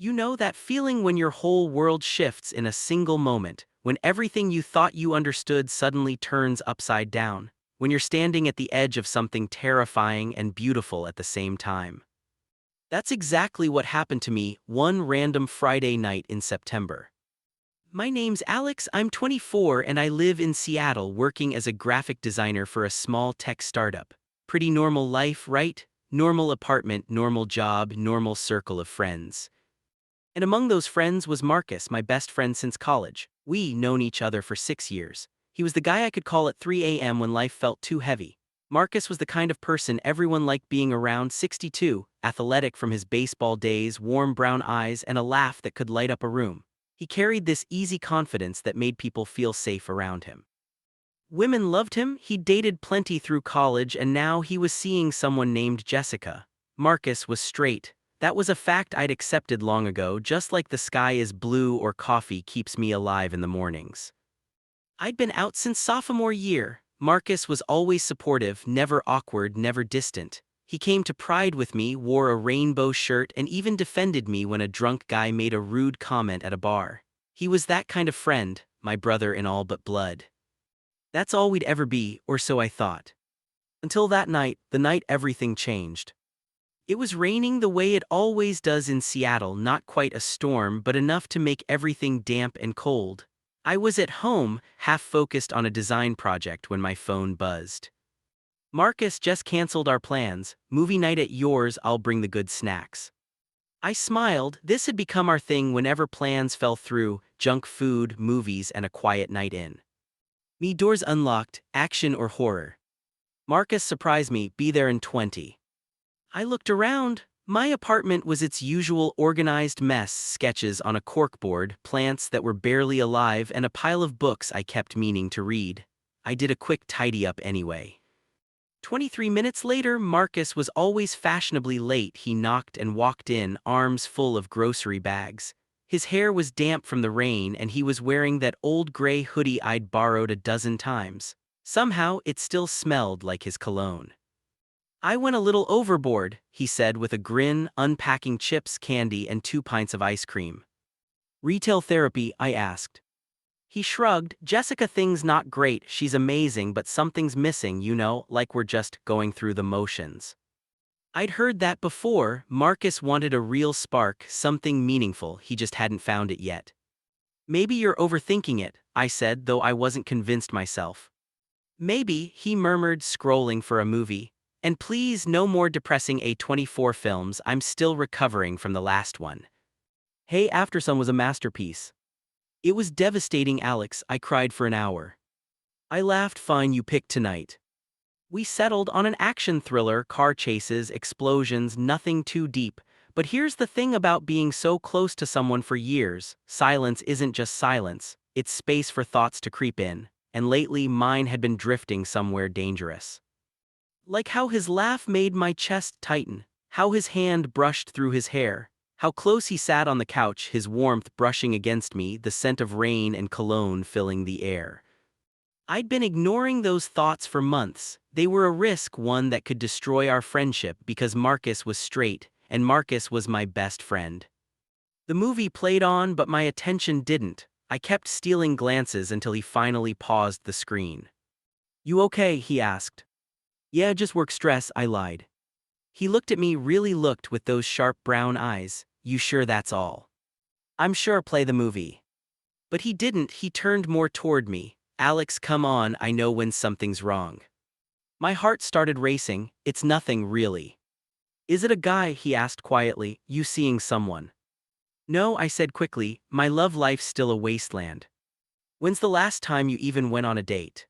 You know that feeling when your whole world shifts in a single moment, when everything you thought you understood suddenly turns upside down, when you're standing at the edge of something terrifying and beautiful at the same time. That's exactly what happened to me one random Friday night in September. My name's Alex, I'm 24 and I live in Seattle working as a graphic designer for a small tech startup. Pretty normal life, right? Normal apartment, normal job, normal circle of friends. And among those friends was Marcus, my best friend since college. We known each other for 6 years. He was the guy I could call at 3 a.m. when life felt too heavy. Marcus was the kind of person everyone liked being around, 62, athletic from his baseball days, warm brown eyes, and a laugh that could light up a room. He carried this easy confidence that made people feel safe around him. Women loved him, he dated plenty through college, and now he was seeing someone named Jessica. Marcus was straight. That was a fact I'd accepted long ago, just like the sky is blue or coffee keeps me alive in the mornings. I'd been out since sophomore year. Marcus was always supportive, never awkward, never distant. He came to Pride with me, wore a rainbow shirt, and even defended me when a drunk guy made a rude comment at a bar. He was that kind of friend, my brother in all but blood. That's all we'd ever be, or so I thought. Until that night, the night everything changed. It was raining the way it always does in Seattle, not quite a storm, but enough to make everything damp and cold. I was at home, half focused on a design project when my phone buzzed. Marcus just canceled our plans. Movie night at yours, I'll bring the good snacks. I smiled. This had become our thing whenever plans fell through: junk food, movies, and a quiet night in. Me doors unlocked, action or horror. Marcus surprised me, be there in 20. I looked around. My apartment was its usual organized mess: sketches on a corkboard, plants that were barely alive, and a pile of books I kept meaning to read. I did a quick tidy-up anyway. 23 minutes later, Marcus was always fashionably late. He knocked and walked in, arms full of grocery bags. His hair was damp from the rain, and he was wearing that old gray hoodie I'd borrowed a dozen times. Somehow, it still smelled like his cologne. I went a little overboard, he said with a grin, unpacking chips, candy, and 2 pints of ice cream. Retail therapy, I asked. He shrugged. Jessica, thing's not great, she's amazing, but something's missing, like we're just going through the motions. I'd heard that before. Marcus wanted a real spark, something meaningful, he just hadn't found it yet. Maybe you're overthinking it, I said, though I wasn't convinced myself. Maybe, he murmured, scrolling for a movie. And please, no more depressing A24 films, I'm still recovering from the last one. Hey, Aftersun was a masterpiece. It was devastating, Alex, I cried for an hour. I laughed. Fine, you picked tonight. We settled on an action thriller, car chases, explosions, nothing too deep. But here's the thing about being so close to someone for years: silence isn't just silence, it's space for thoughts to creep in. And lately, mine had been drifting somewhere dangerous. Like how his laugh made my chest tighten, how his hand brushed through his hair, how close he sat on the couch, his warmth brushing against me, the scent of rain and cologne filling the air. I'd been ignoring those thoughts for months. They were a risk, one that could destroy our friendship, because Marcus was straight, and Marcus was my best friend. The movie played on, but my attention didn't. I kept stealing glances until he finally paused the screen. You okay? He asked. Yeah, just work stress, I lied. He looked at me, really looked, with those sharp brown eyes. You sure that's all? I'm sure, play the movie. But he didn't. He turned more toward me. Alex, come on, I know when something's wrong. My heart started racing. It's nothing, really. Is it a guy? He asked quietly. You seeing someone? No, I said quickly. My love life's still a wasteland. When's the last time you even went on a date?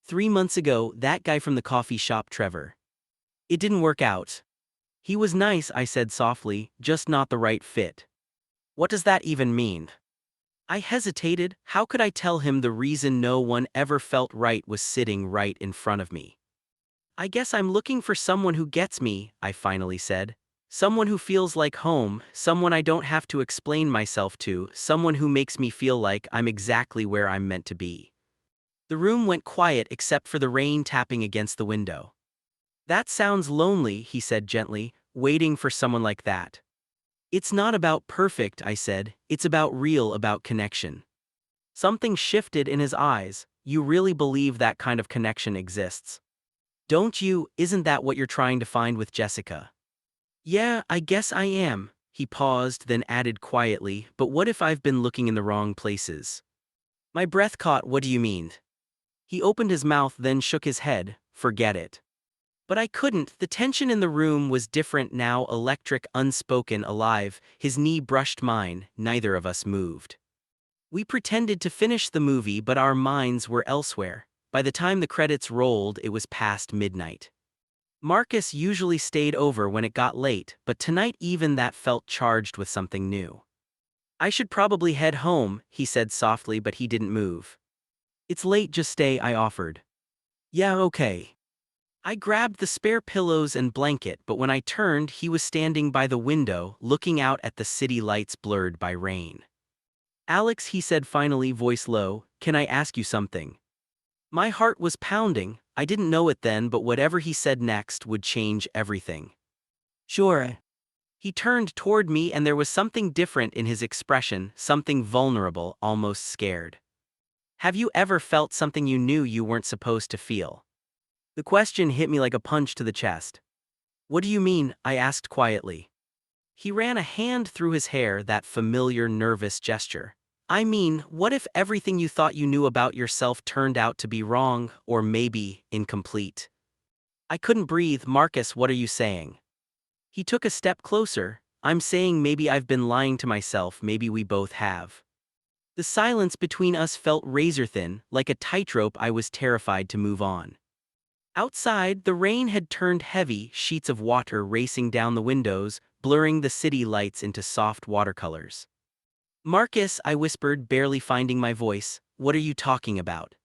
3 months ago, that guy from the coffee shop, Trevor. It didn't work out. He was nice, I said softly, just not the right fit. What does that even mean? I hesitated. How could I tell him the reason no one ever felt right was sitting right in front of me? I guess I'm looking for someone who gets me, I finally said. Someone who feels like home, someone I don't have to explain myself to, someone who makes me feel like I'm exactly where I'm meant to be. The room went quiet except for the rain tapping against the window. That sounds lonely, he said gently, waiting for someone like that. It's not about perfect, I said, it's about real, about connection. Something shifted in his eyes. You really believe that kind of connection exists? Don't you? Isn't that what you're trying to find with Jessica? Yeah, I guess I am. He paused, then added quietly, but what if I've been looking in the wrong places? My breath caught. What do you mean? He opened his mouth, then shook his head. Forget it. But I couldn't. The tension in the room was different now, electric, unspoken, alive. His knee brushed mine. Neither of us moved. We pretended to finish the movie, but our minds were elsewhere. By the time the credits rolled, it was past midnight. Marcus usually stayed over when it got late, but tonight even that felt charged with something new. I should probably head home, he said softly, but he didn't move. It's late, just stay, I offered. Yeah, okay. I grabbed the spare pillows and blanket, but when I turned, he was standing by the window, looking out at the city lights blurred by rain. Alex, he said finally, voice low, can I ask you something? My heart was pounding. I didn't know it then, but whatever he said next would change everything. Sure. He turned toward me and there was something different in his expression, something vulnerable, almost scared. Have you ever felt something you knew you weren't supposed to feel? The question hit me like a punch to the chest. What do you mean? I asked quietly. He ran a hand through his hair, that familiar nervous gesture. I mean, what if everything you thought you knew about yourself turned out to be wrong, or maybe incomplete? I couldn't breathe. Marcus, what are you saying? He took a step closer. I'm saying maybe I've been lying to myself, maybe we both have. The silence between us felt razor thin, like a tightrope I was terrified to move on. Outside, the rain had turned heavy, sheets of water racing down the windows, blurring the city lights into soft watercolors. Marcus, I whispered, barely finding my voice, what are you talking about?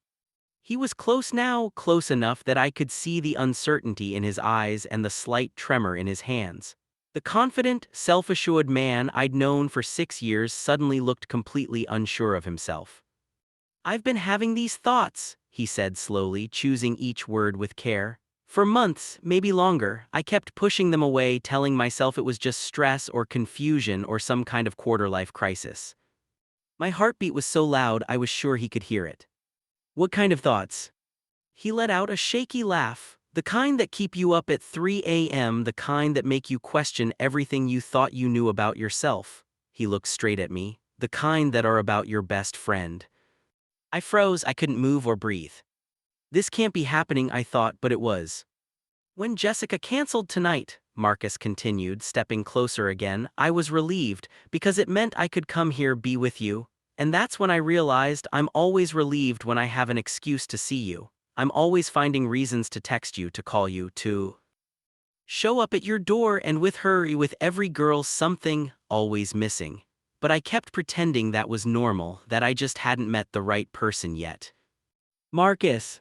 He was close now, close enough that I could see the uncertainty in his eyes and the slight tremor in his hands. The confident, self-assured man I'd known for 6 years suddenly looked completely unsure of himself. I've been having these thoughts, he said slowly, choosing each word with care. For months, maybe longer, I kept pushing them away, telling myself it was just stress or confusion or some kind of quarter-life crisis. My heartbeat was so loud I was sure he could hear it. What kind of thoughts? He let out a shaky laugh, the kind that keep you up at 3 a.m., the kind that make you question everything you thought you knew about yourself. He looked straight at me, the kind that are about your best friend. I froze, I couldn't move or breathe. This can't be happening, I thought, but it was. When Jessica canceled tonight, Marcus continued, stepping closer again, I was relieved, because it meant I could come here, be with you. And that's when I realized I'm always relieved when I have an excuse to see you. I'm always finding reasons to text you, to call you, to show up at your door, and with her, with every girl, something always missing. But I kept pretending that was normal, that I just hadn't met the right person yet. Marcus.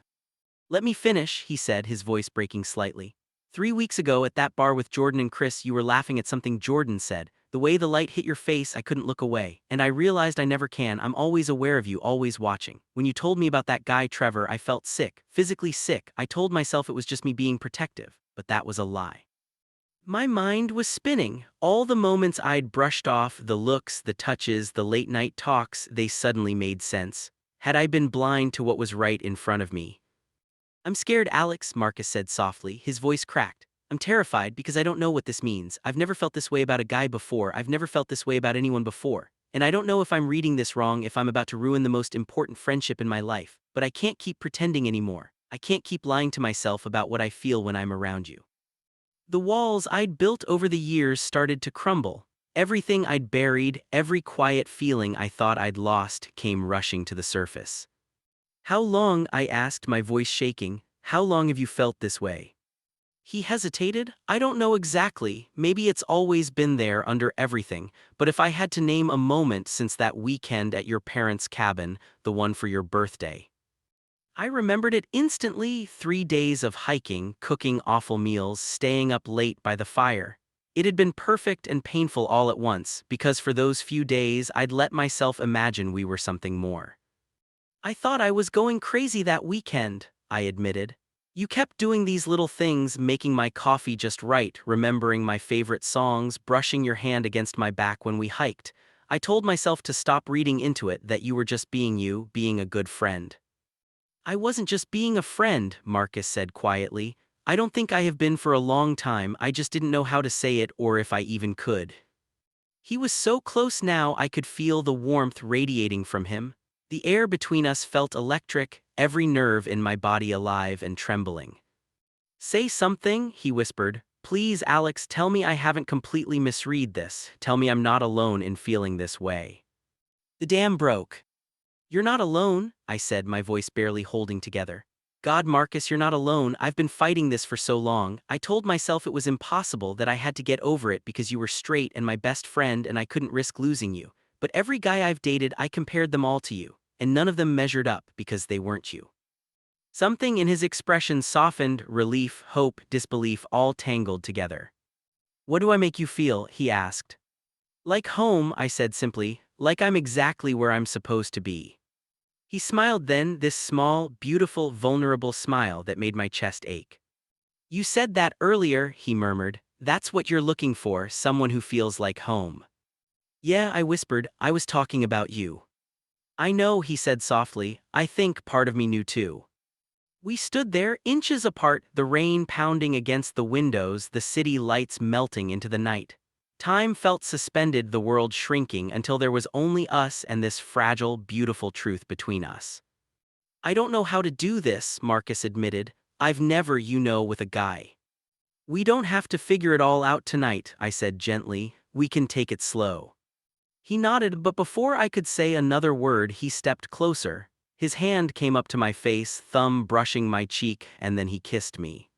Let me finish, he said, his voice breaking slightly. 3 weeks ago at that bar with Jordan and Chris, you were laughing at something Jordan said. The way the light hit your face, I couldn't look away. And I realized I never can. I'm always aware of you, always watching. When you told me about that guy Trevor, I felt sick, physically sick. I told myself it was just me being protective, but that was a lie. My mind was spinning. All the moments I'd brushed off, the looks, the touches, the late-night talks, they suddenly made sense. Had I been blind to what was right in front of me? I'm scared, Alex, Marcus said softly, his voice cracked. I'm terrified because I don't know what this means. I've never felt this way about a guy before. I've never felt this way about anyone before. And I don't know if I'm reading this wrong, if I'm about to ruin the most important friendship in my life. But I can't keep pretending anymore. I can't keep lying to myself about what I feel when I'm around you. The walls I'd built over the years started to crumble. Everything I'd buried, every quiet feeling I thought I'd lost, came rushing to the surface. How long, I asked, my voice shaking, how long have you felt this way? He hesitated. I don't know exactly, maybe it's always been there under everything, but if I had to name a moment since that weekend at your parents' cabin, the one for your birthday. I remembered it instantly, 3 days of hiking, cooking awful meals, staying up late by the fire. It had been perfect and painful all at once, because for those few days I'd let myself imagine we were something more. I thought I was going crazy that weekend, I admitted. You kept doing these little things, making my coffee just right, remembering my favorite songs, brushing your hand against my back when we hiked. I told myself to stop reading into it, that you were just being you, being a good friend. I wasn't just being a friend, Marcus said quietly. I don't think I have been for a long time, I just didn't know how to say it or if I even could. He was so close now I could feel the warmth radiating from him. The air between us felt electric, every nerve in my body alive and trembling. Say something, he whispered. Please, Alex, tell me I haven't completely misread this. Tell me I'm not alone in feeling this way. The dam broke. You're not alone, I said, my voice barely holding together. God, Marcus, you're not alone. I've been fighting this for so long. I told myself it was impossible, that I had to get over it because you were straight and my best friend and I couldn't risk losing you. But every guy I've dated, I compared them all to you, and none of them measured up because they weren't you. Something in his expression softened, relief, hope, disbelief, all tangled together. What do I make you feel? He asked. Like home, I said simply, like I'm exactly where I'm supposed to be. He smiled then, this small, beautiful, vulnerable smile that made my chest ache. You said that earlier, he murmured. That's what you're looking for, someone who feels like home. Yeah, I whispered, I was talking about you. I know, he said softly, I think part of me knew too. We stood there, inches apart, the rain pounding against the windows, the city lights melting into the night. Time felt suspended, the world shrinking until there was only us and this fragile, beautiful truth between us. I don't know how to do this, Marcus admitted. I've never, with a guy. We don't have to figure it all out tonight, I said gently. We can take it slow. He nodded, but before I could say another word, he stepped closer. His hand came up to my face, thumb brushing my cheek, and then he kissed me.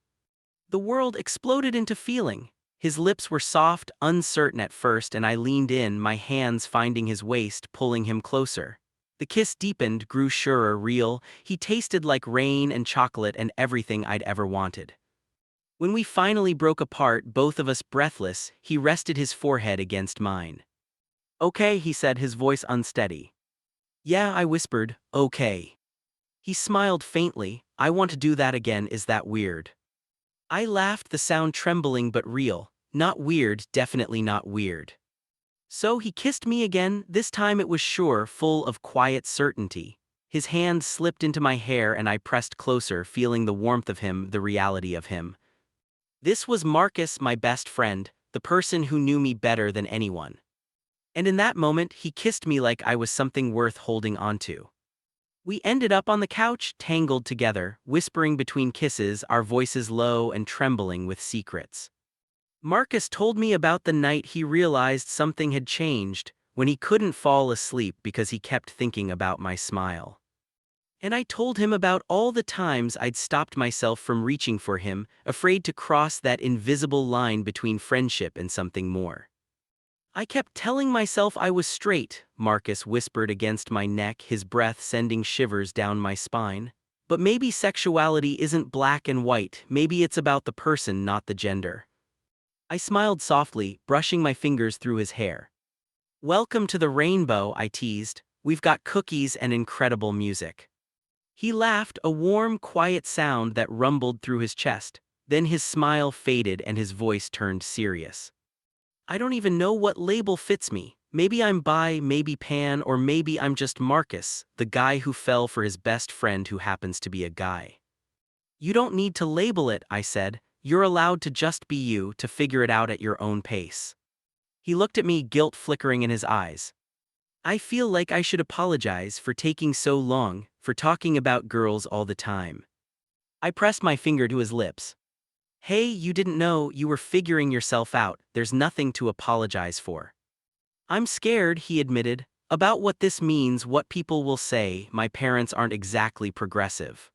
The world exploded into feeling. His lips were soft, uncertain at first, and I leaned in, my hands finding his waist, pulling him closer. The kiss deepened, grew surer, real. He tasted like rain and chocolate and everything I'd ever wanted. When we finally broke apart, both of us breathless, he rested his forehead against mine. Okay, he said, his voice unsteady. Yeah, I whispered, okay. He smiled faintly. I want to do that again, is that weird? I laughed, the sound trembling but real. Not weird, definitely not weird. So he kissed me again, this time it was sure, full of quiet certainty. His hand slipped into my hair and I pressed closer, feeling the warmth of him, the reality of him. This was Marcus, my best friend, the person who knew me better than anyone. And in that moment, he kissed me like I was something worth holding onto. We ended up on the couch, tangled together, whispering between kisses, our voices low and trembling with secrets. Marcus told me about the night he realized something had changed, when he couldn't fall asleep because he kept thinking about my smile. And I told him about all the times I'd stopped myself from reaching for him, afraid to cross that invisible line between friendship and something more. I kept telling myself I was straight, Marcus whispered against my neck, his breath sending shivers down my spine. But maybe sexuality isn't black and white, maybe it's about the person, not the gender. I smiled softly, brushing my fingers through his hair. Welcome to the rainbow, I teased. We've got cookies and incredible music. He laughed, a warm, quiet sound that rumbled through his chest. Then his smile faded and his voice turned serious. I don't even know what label fits me. Maybe I'm bi, maybe pan, or maybe I'm just Marcus, the guy who fell for his best friend who happens to be a guy. You don't need to label it, I said. You're allowed to just be you, to figure it out at your own pace. He looked at me, guilt flickering in his eyes. I feel like I should apologize for taking so long, for talking about girls all the time. I pressed my finger to his lips. Hey, you didn't know, you were figuring yourself out, there's nothing to apologize for. I'm scared, he admitted, about what this means, what people will say. My parents aren't exactly progressive.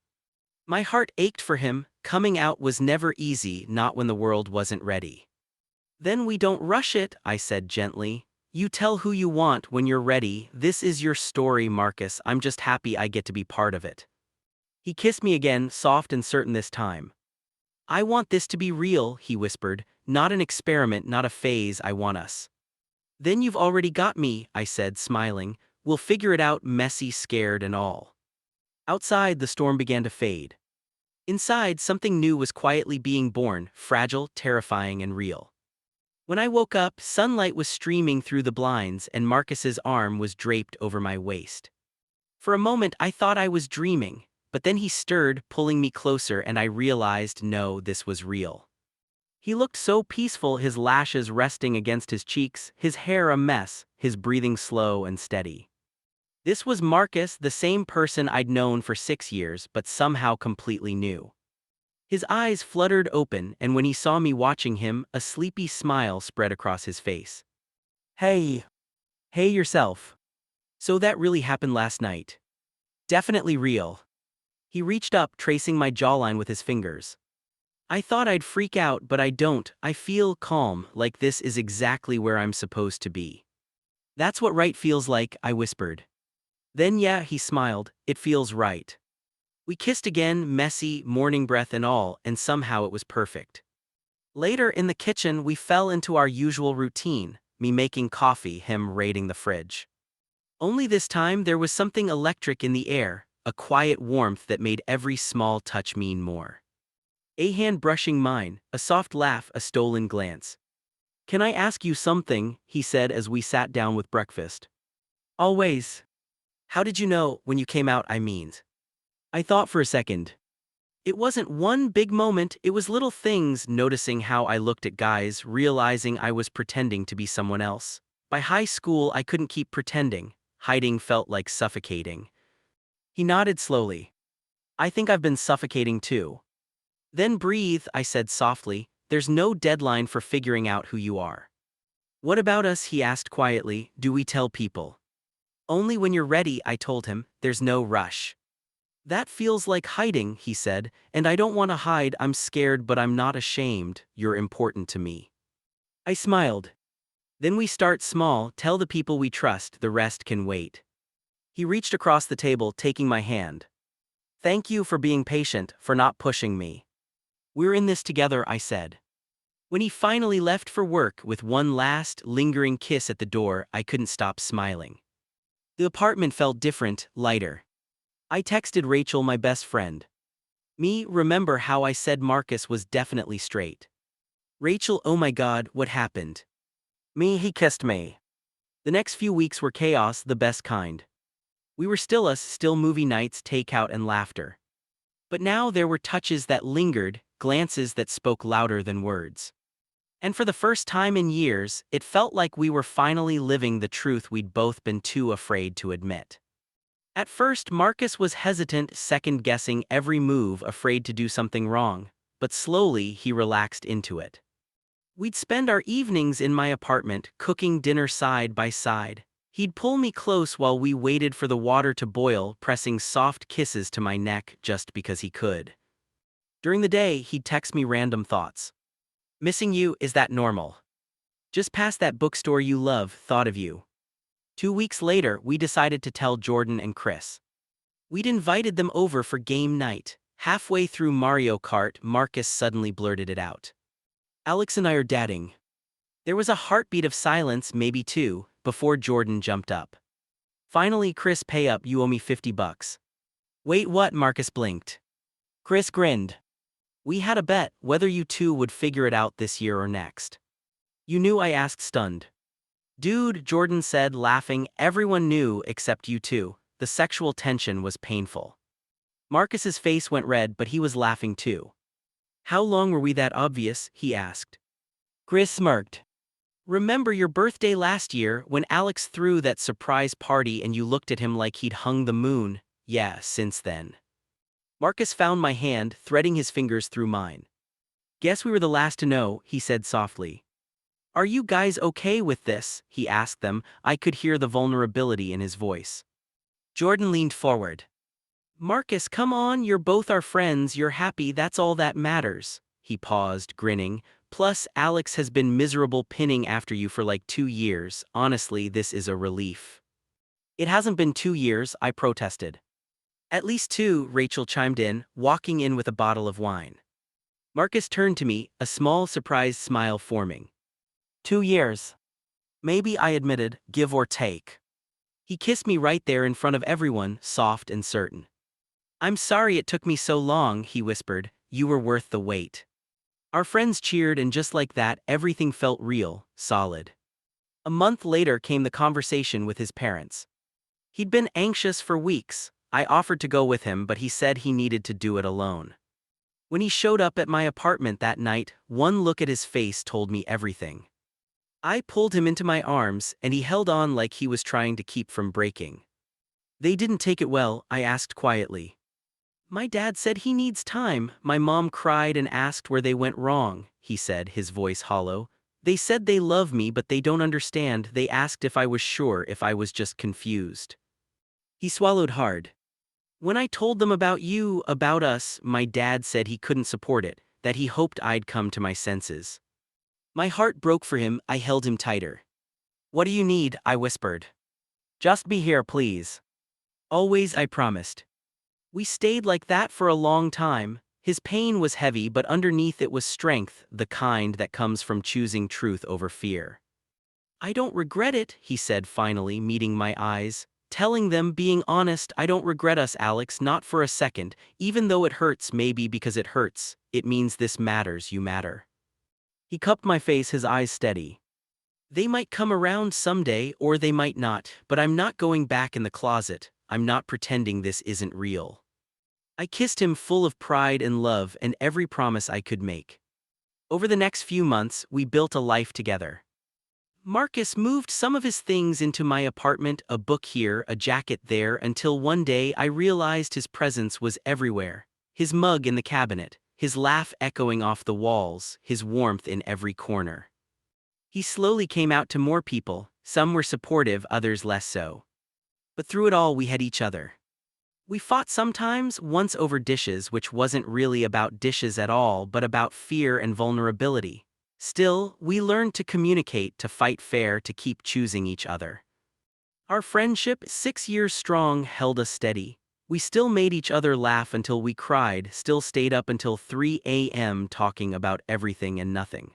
My heart ached for him. Coming out was never easy, not when the world wasn't ready. Then we don't rush it, I said gently. You tell who you want when you're ready. This is your story, Marcus. I'm just happy I get to be part of it. He kissed me again, soft and certain this time. I want this to be real, he whispered, not an experiment, not a phase. I want us. Then you've already got me, I said, smiling. We'll figure it out, messy, scared and all. Outside, the storm began to fade. Inside, something new was quietly being born, fragile, terrifying, and real. When I woke up, sunlight was streaming through the blinds and Marcus's arm was draped over my waist. For a moment, I thought I was dreaming, but then he stirred, pulling me closer, and I realized no, this was real. He looked so peaceful, his lashes resting against his cheeks, his hair a mess, his breathing slow and steady. This was Marcus, the same person I'd known for 6 years, but somehow completely new. His eyes fluttered open, and when he saw me watching him, a sleepy smile spread across his face. Hey. Hey yourself. So that really happened last night. Definitely real. He reached up, tracing my jawline with his fingers. I thought I'd freak out, but I don't. I feel calm, like this is exactly where I'm supposed to be. That's what right feels like, I whispered. Then yeah, he smiled, it feels right. We kissed again, messy, morning breath and all, and somehow it was perfect. Later in the kitchen, we fell into our usual routine, me making coffee, him raiding the fridge. Only this time there was something electric in the air, a quiet warmth that made every small touch mean more. A hand brushing mine, a soft laugh, a stolen glance. Can I ask you something? He said as we sat down with breakfast. Always. How did you know when you came out, I mean? I thought for a second. It wasn't one big moment, it was little things, noticing how I looked at guys, realizing I was pretending to be someone else. By high school, I couldn't keep pretending. Hiding felt like suffocating. He nodded slowly. I think I've been suffocating too. Then breathe, I said softly, there's no deadline for figuring out who you are. What about us, he asked quietly, do we tell people? Only when you're ready, I told him, there's no rush. That feels like hiding, he said, and I don't want to hide, I'm scared but I'm not ashamed, you're important to me. I smiled. Then we start small, tell the people we trust, the rest can wait. He reached across the table, taking my hand. Thank you for being patient, for not pushing me. We're in this together, I said. When he finally left for work with one last, lingering kiss at the door, I couldn't stop smiling. The apartment felt different, lighter. I texted Rachel, my best friend. Me, remember how I said Marcus was definitely straight. Rachel, oh my god, what happened? Me, he kissed me. The next few weeks were chaos, the best kind. We were still us, still movie nights, takeout and laughter. But now there were touches that lingered, glances that spoke louder than words. And for the first time in years, it felt like we were finally living the truth we'd both been too afraid to admit. At first, Marcus was hesitant, second-guessing every move, afraid to do something wrong, but slowly he relaxed into it. We'd spend our evenings in my apartment, cooking dinner side by side. He'd pull me close while we waited for the water to boil, pressing soft kisses to my neck just because he could. During the day, he'd text me random thoughts. Missing you, is that normal? Just past that bookstore you love, thought of you. 2 weeks later, we decided to tell Jordan and Chris. We'd invited them over for game night. Halfway through Mario Kart, Marcus suddenly blurted it out. Alex and I are dating. There was a heartbeat of silence, maybe two, before Jordan jumped up. Finally, Chris, pay up, you owe me $50. Wait, what? Marcus blinked. Chris grinned. We had a bet whether you two would figure it out this year or next. You knew? I asked, stunned. Dude, Jordan said, laughing, everyone knew except you two. The sexual tension was painful. Marcus's face went red, but he was laughing too. How long were we that obvious? He asked. Chris smirked. Remember your birthday last year when Alex threw that surprise party and you looked at him like he'd hung the moon? Yeah, since then. Marcus found my hand, threading his fingers through mine. Guess we were the last to know, he said softly. Are you guys okay with this? He asked them. I could hear the vulnerability in his voice. Jordan leaned forward. Marcus, come on, you're both our friends, you're happy, that's all that matters. He paused, grinning. Plus, Alex has been miserable pinning after you for like 2 years. Honestly, this is a relief. It hasn't been 2 years, I protested. At least 2, Rachel chimed in, walking in with a bottle of wine. Marcus turned to me, a small surprised smile forming. 2 years. Maybe, I admitted, give or take. He kissed me right there in front of everyone, soft and certain. I'm sorry it took me so long, he whispered. You were worth the wait. Our friends cheered, and just like that, everything felt real, solid. A month later came the conversation with his parents. He'd been anxious for weeks. I offered to go with him, but he said he needed to do it alone. When he showed up at my apartment that night, one look at his face told me everything. I pulled him into my arms, and he held on like he was trying to keep from breaking. They didn't take it well, I asked quietly. My dad said he needs time. My mom cried and asked where they went wrong, he said, his voice hollow. They said they love me, but they don't understand. They asked if I was sure, if I was just confused. He swallowed hard. When I told them about you, about us, my dad said he couldn't support it, that he hoped I'd come to my senses. My heart broke for him. I held him tighter. What do you need? I whispered. Just be here, please. Always, I promised. We stayed like that for a long time. His pain was heavy, but underneath it was strength, the kind that comes from choosing truth over fear. I don't regret it, he said finally, meeting my eyes. Telling them, being honest, I don't regret us, Alex, not for a second. Even though it hurts, maybe because it hurts, it means this matters, you matter. He cupped my face, his eyes steady. They might come around someday, or they might not, but I'm not going back in the closet. I'm not pretending this isn't real. I kissed him, full of pride and love and every promise I could make. Over the next few months, we built a life together. Marcus moved some of his things into my apartment, a book here, a jacket there, until one day I realized his presence was everywhere. His mug in the cabinet, his laugh echoing off the walls, his warmth in every corner. He slowly came out to more people. Some were supportive, others less so. But through it all, we had each other. We fought sometimes, once over dishes, which wasn't really about dishes at all, but about fear and vulnerability. Still, we learned to communicate, to fight fair, to keep choosing each other. Our friendship, 6 years strong, held us steady. We still made each other laugh until we cried, still stayed up until 3 a.m. talking about everything and nothing.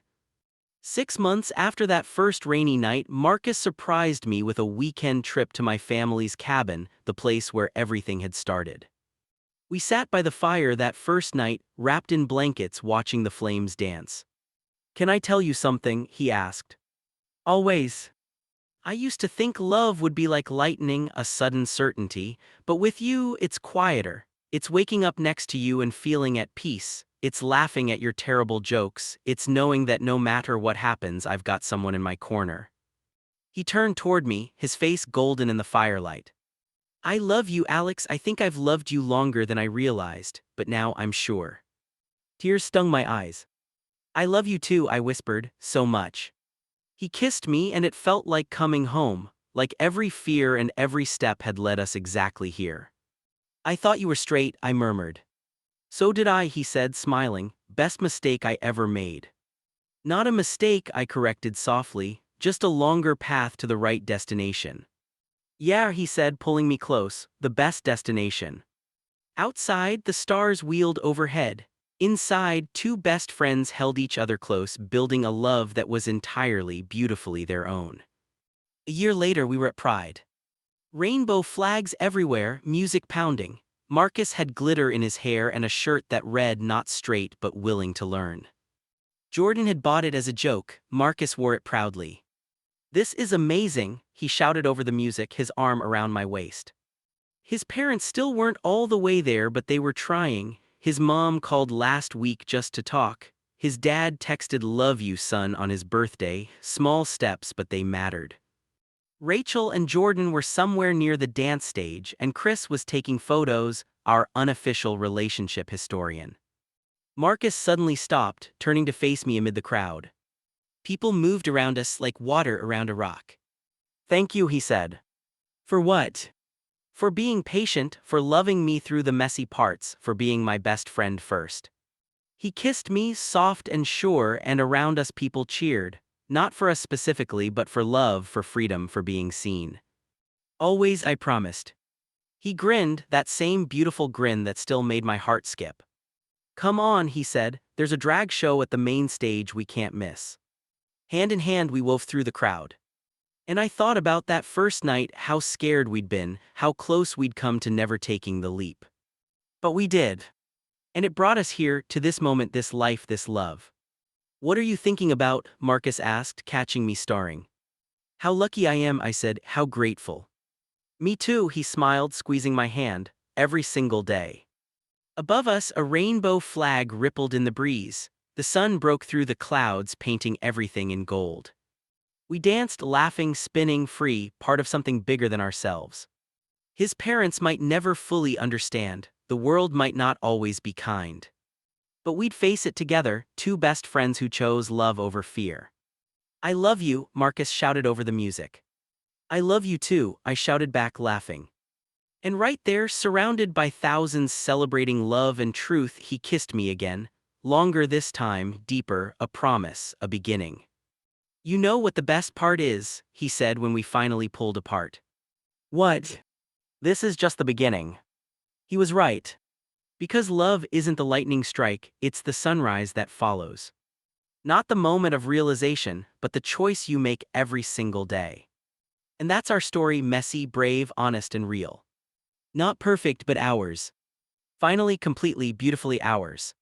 6 months after that first rainy night, Marcus surprised me with a weekend trip to my family's cabin, the place where everything had started. We sat by the fire that first night, wrapped in blankets, watching the flames dance. Can I tell you something? He asked. Always. I used to think love would be like lightning, a sudden certainty, but with you, it's quieter. It's waking up next to you and feeling at peace. It's laughing at your terrible jokes. It's knowing that no matter what happens, I've got someone in my corner. He turned toward me, his face golden in the firelight. I love you, Alex. I think I've loved you longer than I realized, but now I'm sure. Tears stung my eyes. I love you too, I whispered, so much. He kissed me, and it felt like coming home, like every fear and every step had led us exactly here. I thought you were straight, I murmured. So did I, he said, smiling. Best mistake I ever made. Not a mistake, I corrected softly, just a longer path to the right destination. Yeah, he said, pulling me close, the best destination. Outside, the stars wheeled overhead. Inside, two best friends held each other close, building a love that was entirely, beautifully their own. A year later, we were at Pride. Rainbow flags everywhere, music pounding. Marcus had glitter in his hair and a shirt that read, not straight but willing to learn. Jordan had bought it as a joke. Marcus wore it proudly. This is amazing, he shouted over the music, his arm around my waist. His parents still weren't all the way there, but they were trying. His mom called last week just to talk. His dad texted "Love you, son" on his birthday. Small steps, but they mattered. Rachel and Jordan were somewhere near the dance stage, and Chris was taking photos, our unofficial relationship historian. Marcus suddenly stopped, turning to face me amid the crowd. People moved around us like water around a rock. Thank you, he said. For what? For being patient, for loving me through the messy parts, for being my best friend first. He kissed me, soft and sure, and around us people cheered. Not for us specifically, but for love, for freedom, for being seen. Always, I promised. He grinned, that same beautiful grin that still made my heart skip. Come on, he said, there's a drag show at the main stage we can't miss. Hand in hand we wove through the crowd. And I thought about that first night, how scared we'd been, how close we'd come to never taking the leap. But we did. And it brought us here, to this moment, this life, this love. What are you thinking about? Marcus asked, catching me staring. How lucky I am, I said, how grateful. Me too, he smiled, squeezing my hand, every single day. Above us, a rainbow flag rippled in the breeze. The sun broke through the clouds, painting everything in gold. We danced, laughing, spinning, free, part of something bigger than ourselves. His parents might never fully understand, the world might not always be kind. But we'd face it together, two best friends who chose love over fear. I love you, Marcus shouted over the music. I love you too, I shouted back, laughing. And right there, surrounded by thousands celebrating love and truth, he kissed me again. Longer this time, deeper, a promise, a beginning. You know what the best part is, he said when we finally pulled apart. What? This is just the beginning. He was right. Because love isn't the lightning strike, it's the sunrise that follows. Not the moment of realization, but the choice you make every single day. And that's our story, messy, brave, honest, and real. Not perfect, but ours. Finally, completely, beautifully ours.